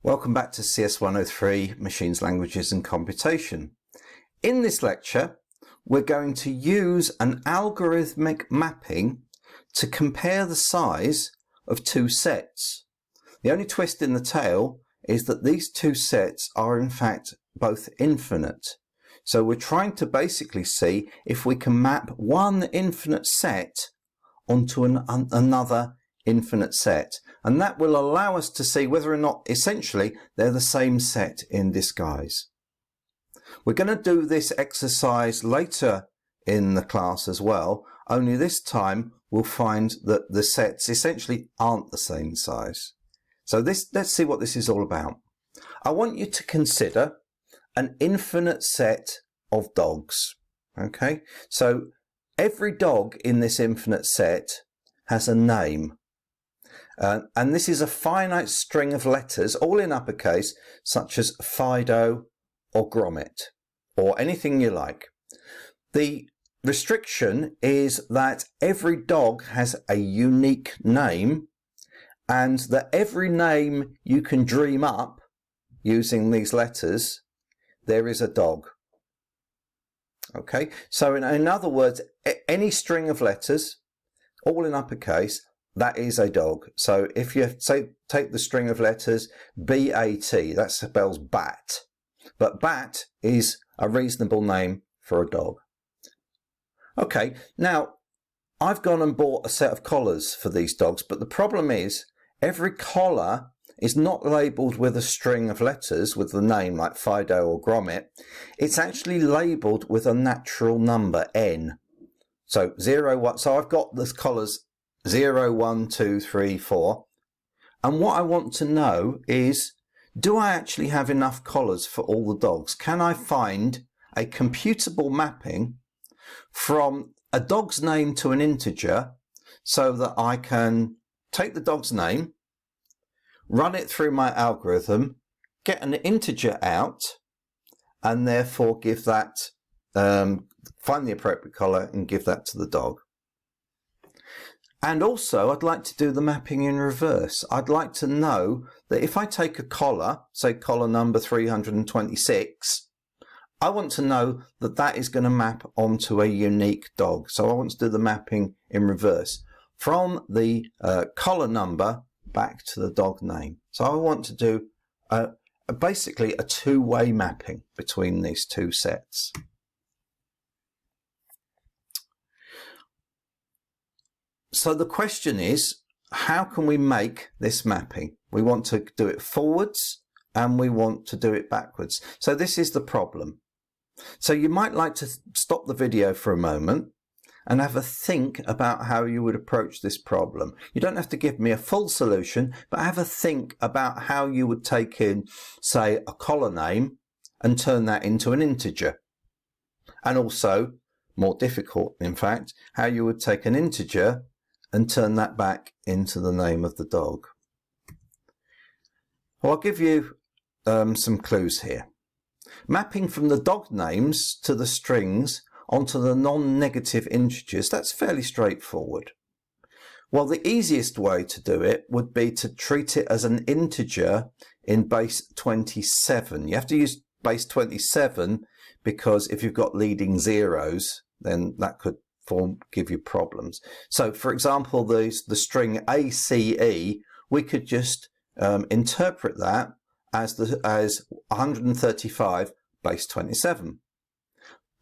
Welcome back to CS103 Machines, Languages and Computation. In this lecture, we're going to use an algorithmic mapping to compare the size of two sets. The only twist in the tale is that these two sets are in fact both infinite. So we're trying to basically see if we can map one infinite set onto another infinite set, and that will allow us to see whether or not essentially they're the same set in disguise. We're going to do this exercise later in the class as well, only this time we'll find that the sets essentially aren't the same size. So let's see what this is all about. I want you to consider an infinite set of dogs. Okay, so every dog in this infinite set has a name. And this is a finite string of letters, all in uppercase, such as Fido or Gromit, or anything you like. The restriction is that every dog has a unique name, and that every name you can dream up using these letters, there is a dog. Okay, so in other words, any string of letters, all in uppercase, that is a dog. So if you take the string of letters B-A-T, that spells bat. But bat is a reasonable name for a dog. Okay, now I've gone and bought a set of collars for these dogs, but the problem is every collar is not labelled with a string of letters with the name like Fido or Gromit. It's actually labelled with a natural number, N. So 0, 1, so I've got the collars 0, 1, 2, 3, 4. And what I want to know is, do I actually have enough collars for all the dogs? Can I find a computable mapping from a dog's name to an integer so that I can take the dog's name, run it through my algorithm, get an integer out, and therefore give that, find the appropriate collar and give that to the dog. And also, I'd like to do the mapping in reverse. I'd like to know that if I take a collar, say collar number 326, I want to know that that is going to map onto a unique dog. So I want to do the mapping in reverse from the collar number back to the dog name. So I want to do basically a two-way mapping between these two sets. So the question is, how can we make this mapping? We want to do it forwards and we want to do it backwards. So this is the problem. So you might like to stop the video for a moment and have a think about how you would approach this problem. You don't have to give me a full solution, but have a think about how you would take in, say, a collar name and turn that into an integer. And also, more difficult in fact, how you would take an integer and turn that back into the name of the dog. Well, I'll give you some clues here. Mapping from the dog names to the strings onto the non-negative integers, that's fairly straightforward. Well, the easiest way to do it would be to treat it as an integer in base 27. You have to use base 27 because if you've got leading zeros, then that could give you problems. So for example, the string ACE, we could just interpret that as 135 base 27.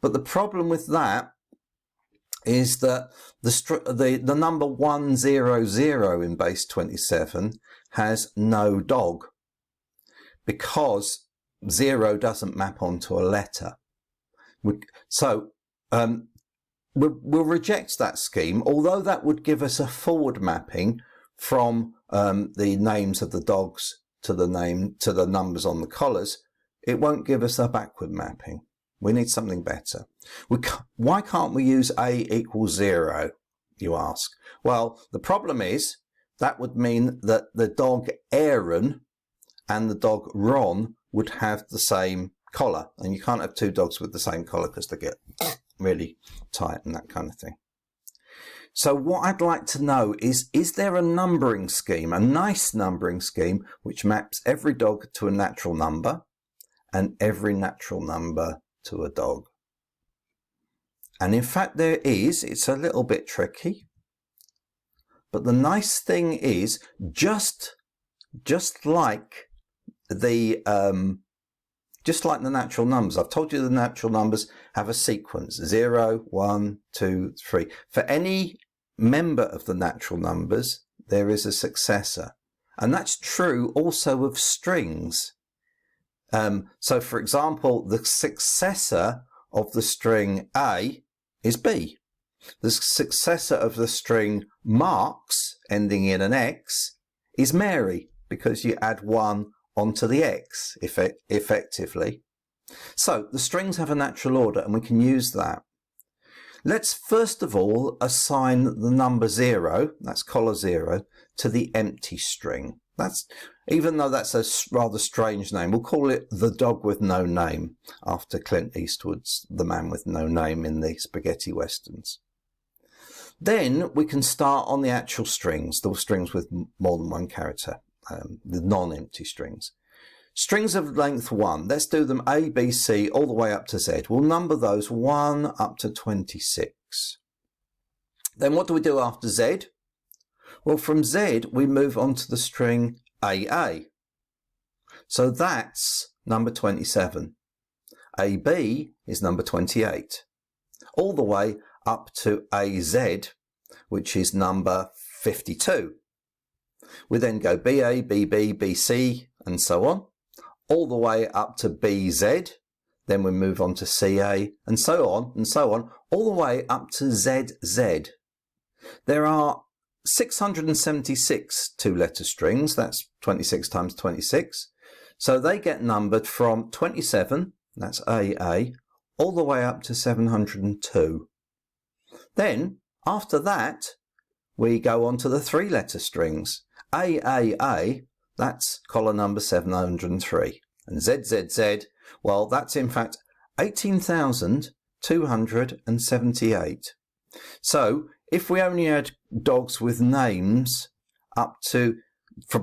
But the problem with that is that the number 100 in base 27 has no dog, because 0 doesn't map onto a letter. We'll reject that scheme, although that would give us a forward mapping from the names of the dogs to the numbers on the collars. It won't give us a backward mapping. We need something better. Why can't we use A equals 0, you ask? Well, the problem is that would mean that the dog Aaron and the dog Ron would have the same collar, and you can't have two dogs with the same collar because they get really tight and that kind of thing. So what I'd like to know is there a numbering scheme, a nice numbering scheme, which maps every dog to a natural number and every natural number to a dog? And in fact there is. It's a little bit tricky. But the nice thing is, just like the natural numbers, I've told you the natural numbers have a sequence, 0, 1, 2, 3. For any member of the natural numbers, there is a successor. And that's true also of strings. So for example, the successor of the string A is B. The successor of the string Marks, ending in an X, is Mary, because you add 1 onto the X effectively. So the strings have a natural order and we can use that. Let's first of all assign the number 0, that's collar 0, to the empty string. Even though that's a rather strange name, we'll call it the dog with no name, after Clint Eastwood's The Man with No Name in the spaghetti westerns. Then we can start on the actual strings, the strings with more than one character, the non-empty strings. Strings of length 1, let's do them A, B, C, all the way up to Z. We'll number those 1 up to 26. Then what do we do after Z? Well, from Z, we move on to the string AA. So that's number 27. AB is number 28. All the way up to AZ, which is number 52. We then go BA, BB, BC, and so on, all the way up to BZ. Then we move on to CA, and so on, all the way up to ZZ. There are 676 two-letter strings, that's 26 times 26. So they get numbered from 27, that's AA, all the way up to 702. Then, after that, we go on to the three-letter strings. AAA, that's collar number 703. And ZZZ, well, that's in fact 18,278. So, if we only had dogs with names up to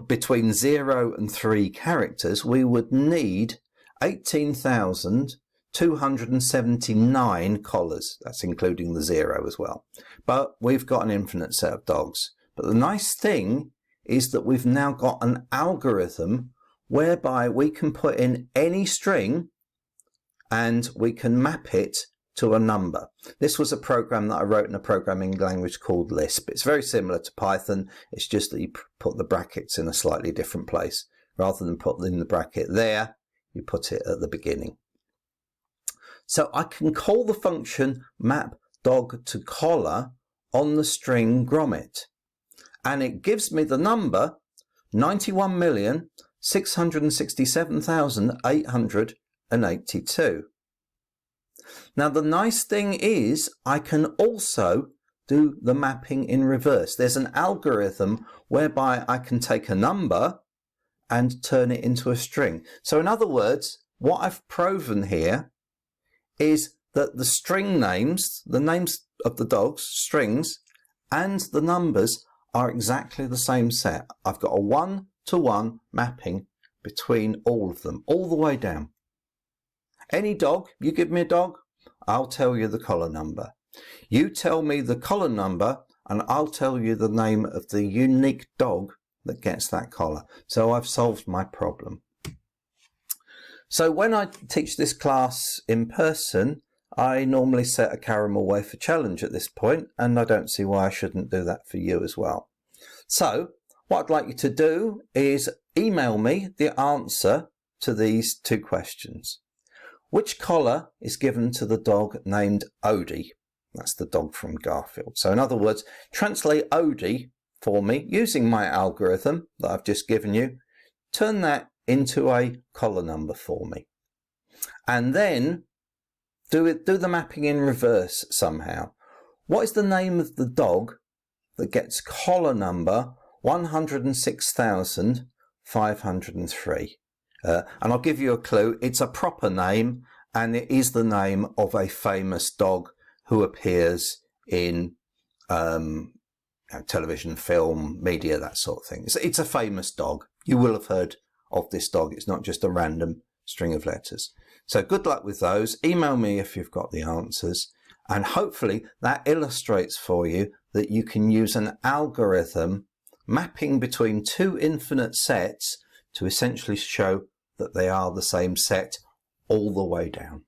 between 0 and 3 characters, we would need 18,279 collars. That's including the 0 as well. But we've got an infinite set of dogs. But the nice thing is that we've now got an algorithm whereby we can put in any string and we can map it to a number. This was a program that I wrote in a programming language called Lisp. It's very similar to Python. It's just that you put the brackets in a slightly different place. Rather than put in the bracket there, you put it at the beginning. So I can call the function map dog to collar on the string grommet. And it gives me the number 91,667,882. Now the nice thing is I can also do the mapping in reverse. There's an algorithm whereby I can take a number and turn it into a string. So in other words, what I've proven here is that the string names, the names of the dogs, strings, and the numbers are exactly the same set. I've got a 1-to-1 mapping between all of them, all the way down. Any dog, you give me a dog, I'll tell you the collar number. You tell me the collar number and I'll tell you the name of the unique dog that gets that collar. So I've solved my problem. So when I teach this class in person, I normally set a caramel wafer challenge at this point, and I don't see why I shouldn't do that for you as well. So what I'd like you to do is email me the answer to these two questions. Which collar is given to the dog named Odie? That's the dog from Garfield. So in other words, translate Odie for me using my algorithm that I've just given you. Turn that into a collar number for me. And then do the mapping in reverse somehow. What is the name of the dog that gets collar number 106,503? And I'll give you a clue. It's a proper name, and it is the name of a famous dog who appears in television, film, media, that sort of thing. It's a famous dog. You will have heard of this dog. It's not just a random string of letters. So good luck with those. Email me if you've got the answers. And hopefully that illustrates for you that you can use an algorithm mapping between two infinite sets to essentially show that they are the same set all the way down.